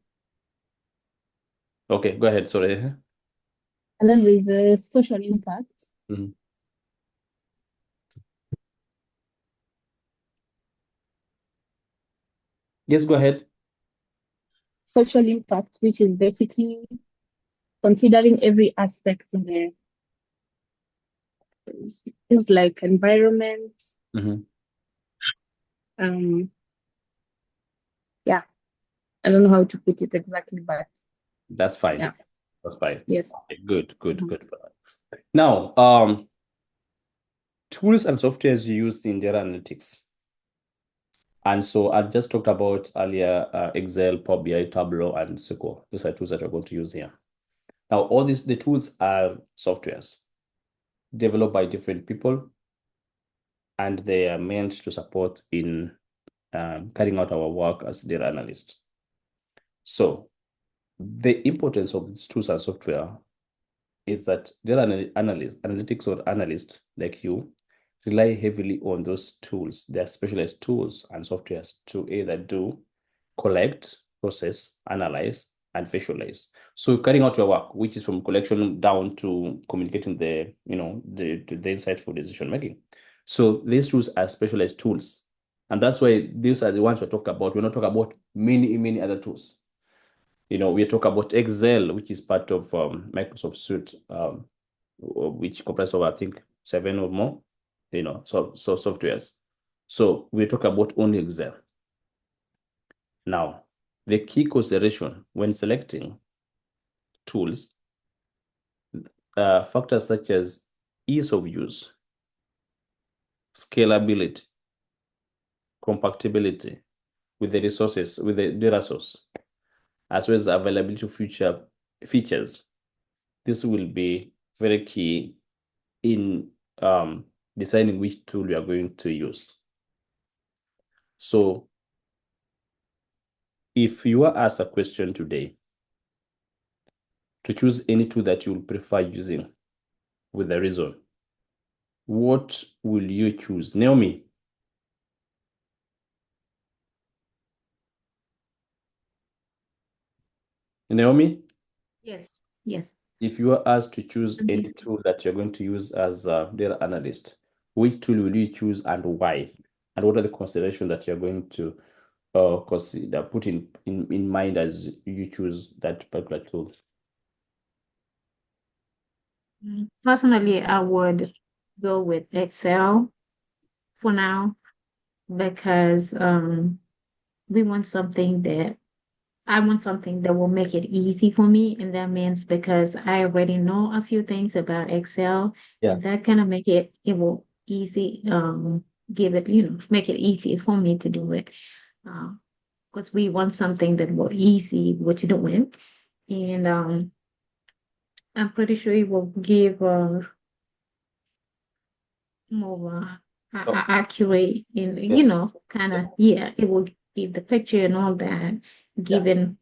Okay, go ahead. Sorry. and then with the social impact. Mhm. Yes, go ahead. Social impact, which is basically considering every aspect in the things like environment. Mhm. Yeah, I don't know how to put it exactly, but That's fine. yeah, That's fine. yes. Okay, good. Mhm. Now, tools and softwares used in data analytics. And so I just talked about earlier Excel, Power BI, Tableau, and SQL. These are tools that we're going to use here. Now, the tools are softwares developed by different people, and they are meant to support in carrying out our work as data analysts. So the importance of these tools and software is that data analytics or analysts like you rely heavily on those tools. They are specialized tools and softwares to either do, collect, process, analyze, and visualize. So carrying out your work, which is from collection down to communicating the insightful decision making. So these tools are specialized tools. And that's why these are the ones we talk about. We're not talking about many other tools. We talk about Excel, which is part of Microsoft Suite, which comprises of, I think, 7 or more, so softwares. So we talk about only Excel. Now, the key consideration when selecting tools, factors such as ease of use, scalability, compatibility with the resources, with the data source, as well as availability of future features. This will be very key in deciding which tool you are going to use. So if you are asked a question today to choose any tool that you will prefer using with a reason, what will you choose? Naomi? Naomi? Yes. Yes. If you are asked to choose Mhm. any tool that you're going to use as a data analyst, which tool will you choose and why? And what are the considerations that you're going to consider, put in mind as you choose that particular tool? Personally, I would go with Excel for now because we want something that I want something that will make it easy for me. And that means because I already know a few things about Excel, Yeah. and that kind of it will easy, give it, make it easy for me to do it. Because we want something that will easy what you're doing. And I'm pretty sure it will give more accurate and Yeah. kind of, yeah, it will give the picture and all that, given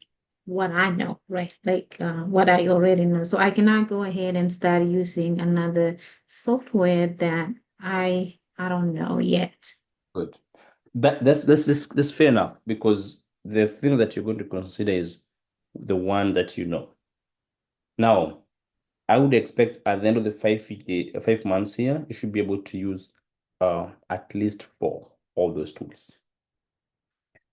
what I know, right? Like what I already know. So I cannot go ahead and start using another software that I don't know yet. Good. That's fair enough, because the thing that you're going to consider is the one that you know. Now, I would expect at the end of the 5 months here, you should be able to use at least 4 of those tools.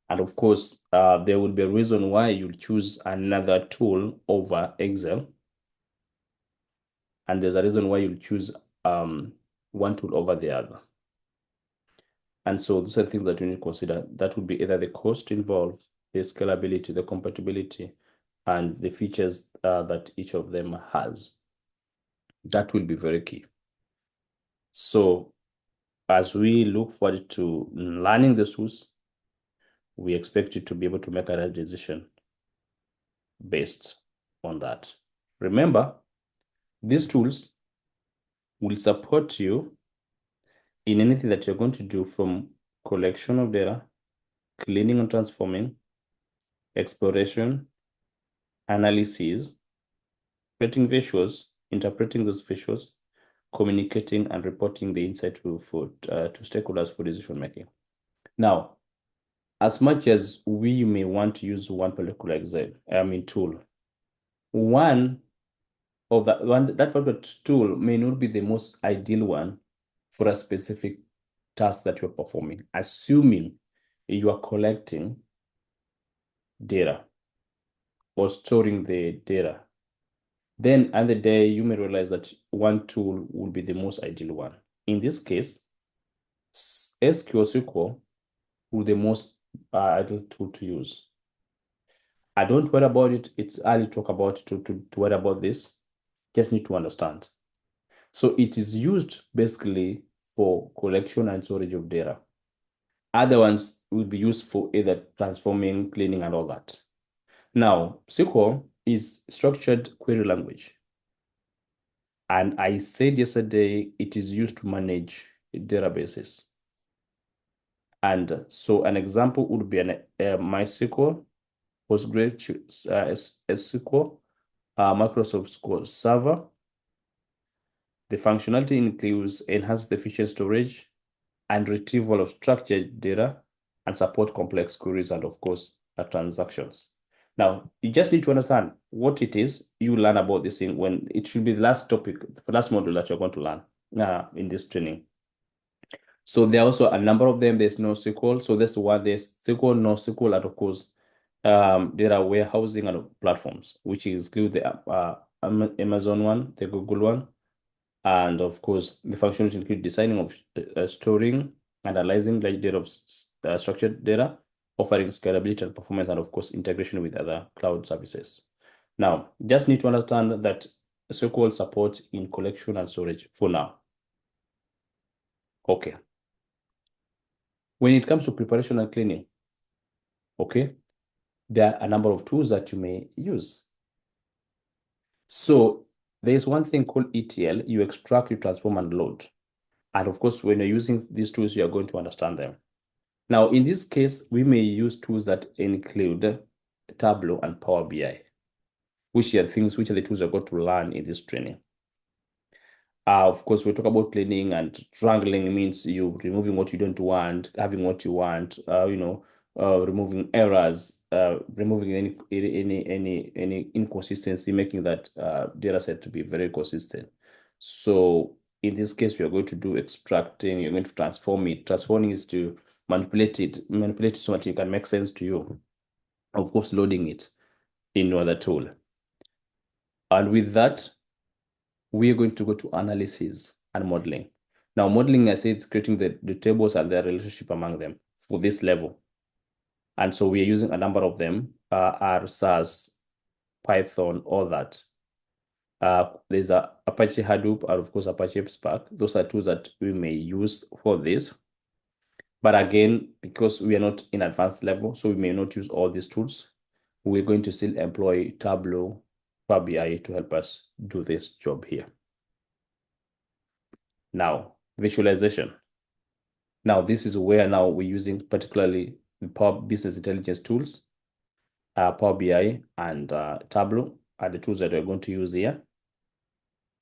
And of course, there would be a reason why you'll choose another tool over Excel. And there's a reason why you'll choose one tool over the other. And so those are things that you need to consider. That would be either the cost involved, the scalability, the compatibility, and the features that each of them has. That will be very key. So as we look forward to learning the tools, we expect you to be able to make a right decision based on that. Remember, these tools will support you in anything that you're going to do, from collection of data, cleaning and transforming, exploration, analysis, creating visuals, interpreting those visuals, communicating and reporting the insight to stakeholders for decision making. Now, as much as we may want to use one particular tool, that particular tool may not be the most ideal one for a specific task that you're performing, assuming you are collecting data or storing the data. Then at the day, you may realize that one tool will be the most ideal one. In this case, SQL will be the most ideal tool to use. I don't worry about it. It's early to talk about to worry about this. Just need to understand. So it is used basically for collection and storage of data. Other ones will be used for either transforming, cleaning, and all that. Now, SQL is structured query language. And I said yesterday, it is used to manage databases. And so an example would be an MySQL, PostgreSQL, Microsoft SQL Server. The functionality includes enhanced efficient storage and retrieval of structured data, and support complex queries and, of course, transactions. Now, you just need to understand what it is. You learn about this thing when it should be the last topic, the last module that you're going to learn in this training. So there are also a number of them. There's NoSQL. So that's one. There's SQL, NoSQL, and of course, data warehousing and platforms, which include the Amazon one, the Google one, and of course, the functions include designing of storing, analyzing large data of structured data, offering scalability and performance, and of course, integration with other cloud services. Now, just need to understand that SQL supports in collection and storage for now. Okay. When it comes to preparation and cleaning, okay, there are a number of tools that you may use. So there's one thing called ETL. You extract, you transform, and load. And of course, when you're using these tools, you are going to understand them. Now, in this case, we may use tools that include Tableau and Power BI, which are the tools you're going to learn in this training. Of course, we talk about cleaning, and wrangling means you removing what you don't want, having what you want, removing errors, removing any inconsistency, making that data set to be very consistent. So in this case, we are going to do extracting. You're going to transform it. Transforming is to manipulate it so that it can make sense to you. Of course, loading it in another tool. And with that, we are going to go to analysis and modeling. Now, modeling, I say, it's creating the tables and their relationship among them for this level. And so we are using a number of them, R, SAS, Python, all that. There's Apache Hadoop, and of course, Apache Spark. Those are tools that we may use for this. But again, because we are not in advanced level, so we may not use all these tools, we're going to still employ Tableau, Power BI to help us do this job here. Now, visualization. Now, this is where now we're using particularly the Power Business Intelligence tools, Power BI and Tableau are the tools that we're going to use here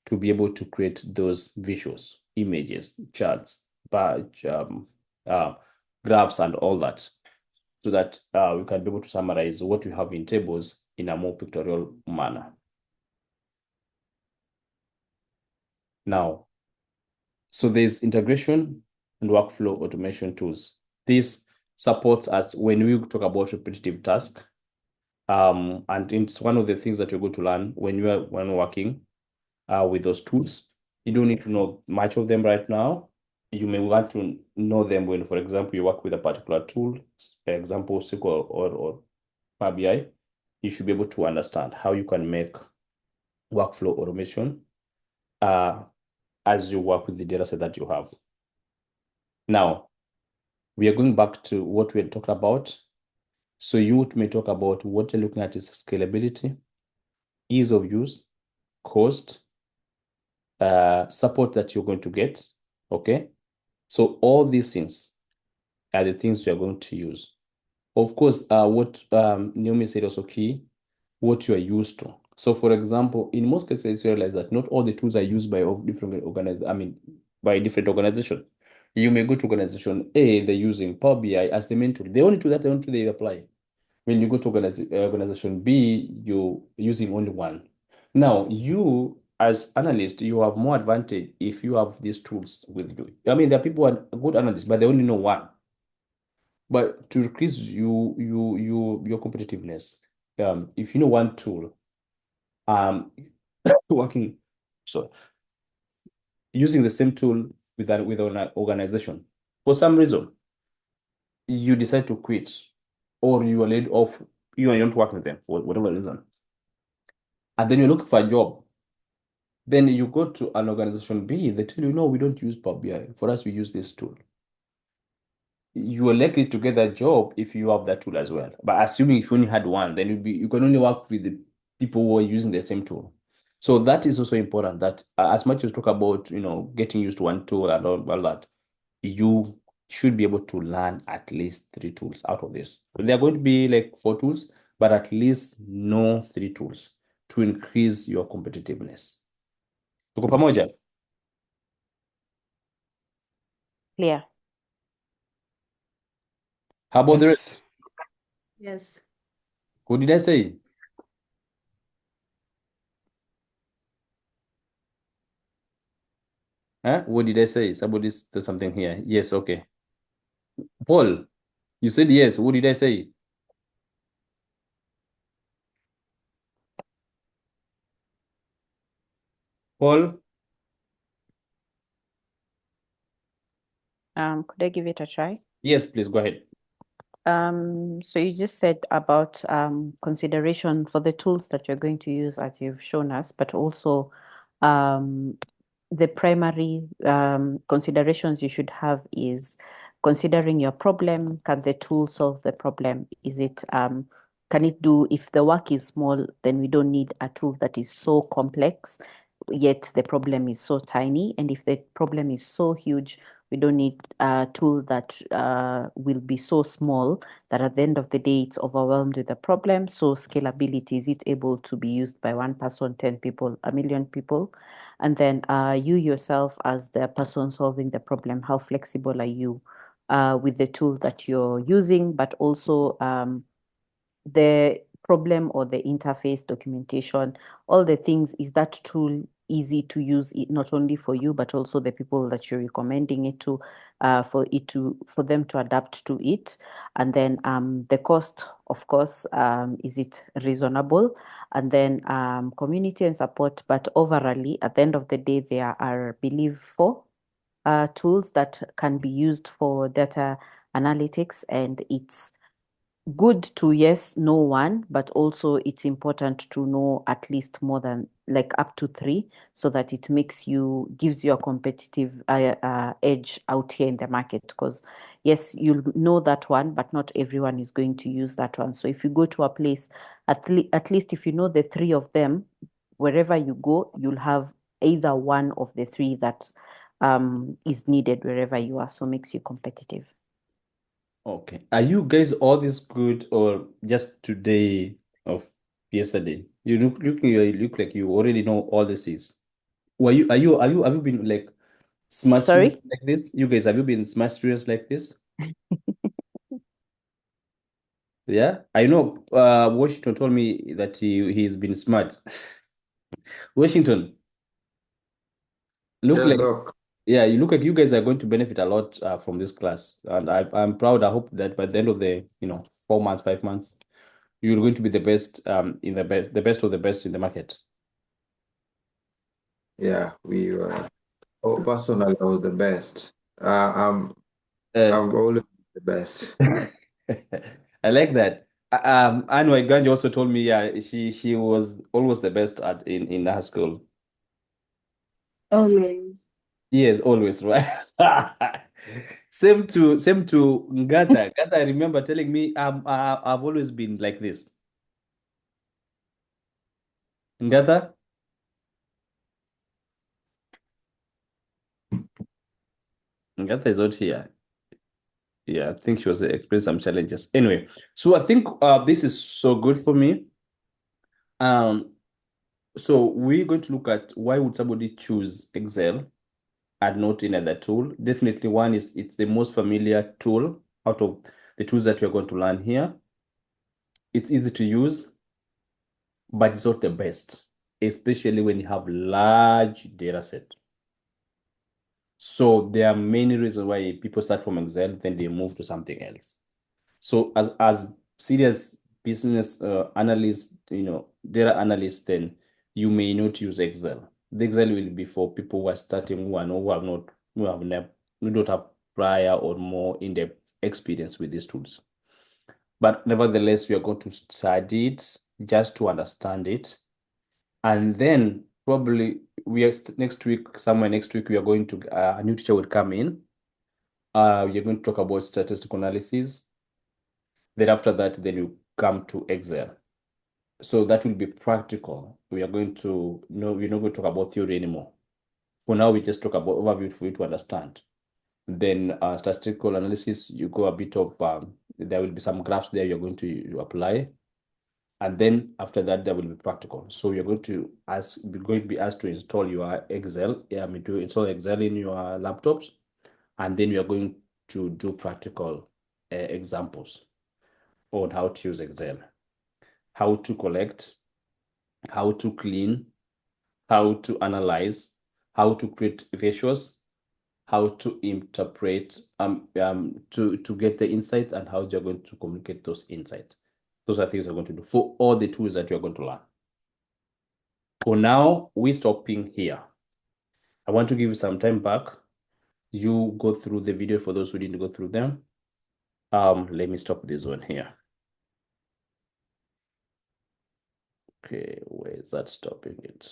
to be able to create those visuals, images, charts, graphs, and all that, so that we can be able to summarize what we have in tables in a more pictorial manner. Now, so there's integration and workflow automation tools. This supports us when we talk about repetitive tasks. And it's one of the things that you're going to learn when working with those tools. You don't need to know much of them right now. You may want to know them when, for example, you work with a particular tool, for example, SQL or Power BI. You should be able to understand how you can make workflow automation as you work with the data set that you have. Now, we are going back to what we had talked about. So you may talk about what you're looking at is scalability, ease of use, cost, support that you're going to get, okay? So all these things are the things you're going to use. Of course, what Naomi said also key, what you are used to. So for example, in most cases, you realize that not all the tools are used by different organizations. You may go to organization A, they're using Power BI as the main tool. The only tool they apply. When you go to organization B, you're using only one. Now, you as analyst, you have more advantage if you have these tools with you. I mean, there are people who are good analysts, but they only know one. But to increase your competitiveness, if you know one tool, working, so using the same tool with an organization, for some reason, you decide to quit, or you are laid off, you don't work with them for whatever reason, and then you're looking for a job. Then you go to an organization B, they tell you, no, we don't use Power BI. For us, we use this tool. You are likely to get that job if you have that tool as well. But assuming if you only had one, then you can only work with the people who are using the same tool. So that is also important, that as much as talk about, getting used to one tool and all that, you should be able to learn at least 3 tools out of this. There are going to be like 4 tools, but at least know 3 tools to increase your competitiveness. Tuko pamoja? Clear. How about the rest? Yes. What did I say? Huh? What did I say? Somebody said something here. Yes, okay. Paul, you said yes. What did I say? Paul? Could I give it a try? Yes, please go ahead. So you just said about consideration for the tools that you're going to use as you've shown us, but also the primary considerations you should have is considering your problem. Can the tool solve the problem? Is it can it do, if the work is small, then we don't need a tool that is so complex, yet the problem is so tiny. And if the problem is so huge, we don't need a tool that will be so small that at the end of the day, it's overwhelmed with the problem. So scalability, is it able to be used by 1 person, 10 people, 1,000,000 people? And then you yourself as the person solving the problem, how flexible are you with the tool that you're using, but also the problem or the interface documentation, all the things, is that tool easy to use, not only for you, but also the people that you're recommending it to, for them to adapt to it. And then the cost, of course, is it reasonable? And then community and support. But overall, at the end of the day, there are, I believe, 4 tools that can be used for data analytics, and it's good to, yes, know one, but also it's important to know at least more than, like, up to 3, so that it gives you a competitive edge out here in the market. Because yes, you'll know that one, but not everyone is going to use that one. So if you go to a place, at least if you know the 3 of them, wherever you go, you'll have either one of the 3 that is needed wherever you are. So makes you competitive. Okay. Are you guys all this good or just today of yesterday? You look like you already know all this is. Have you been like smart Sorry? students like this? You guys, have you been smart students like this? Yeah. I know Washington told me that he's been smart. Washington, look Yes, like Doc. yeah, you look like you guys are going to benefit a lot from this class. And I'm proud. I hope that by the end of the, 4 months, 5 months, you're going to be the best in the best of the best in the market. Yeah, we were. Oh, personally, I was the best. Uh, I've always been the best. I like that. Anu Ganji also told me, yeah, she was always the best at in her school. Always. Yes, always, right? Same to Ngata. Ngata, I remember telling me, I've always been like this. Ngata, Ngata is out here. Yeah, I think she was experiencing some challenges. Anyway, so I think this is so good for me. So we're going to look at why would somebody choose Excel and not any other tool. Definitely one is it's the most familiar tool out of the tools that we're going to learn here. It's easy to use, but it's not the best, especially when you have large data set. So there are many reasons why people start from Excel, then they move to something else. So as serious business analysts, data analysts, then you may not use Excel. The Excel will be for people who are starting who don't have prior or more in-depth experience with these tools. But nevertheless, we are going to study it just to understand it. And then probably somewhere next week, we are going to, a new teacher will come in. We are going to talk about statistical analysis. Then after that, then you come to Excel. So that will be practical. We are going to, we're not going to talk about theory anymore. For now, we just talk about overview for you to understand. Then statistical analysis, you go a bit of, there will be some graphs there you're going to apply. And then after that, there will be practical. So you're going to be asked to install your Excel, to install Excel in your laptops. And then we are going to do practical examples on how to use Excel, how to collect, how to clean, how to analyze, how to create visuals, how to interpret, to get the insights, and how you're going to communicate those insights. Those are things you're going to do for all the tools that you're going to learn. For now, we're stopping here. I want to give you some time back. You go through the video for those who didn't go through them. Let me stop this one here. Okay, where is that stopping it?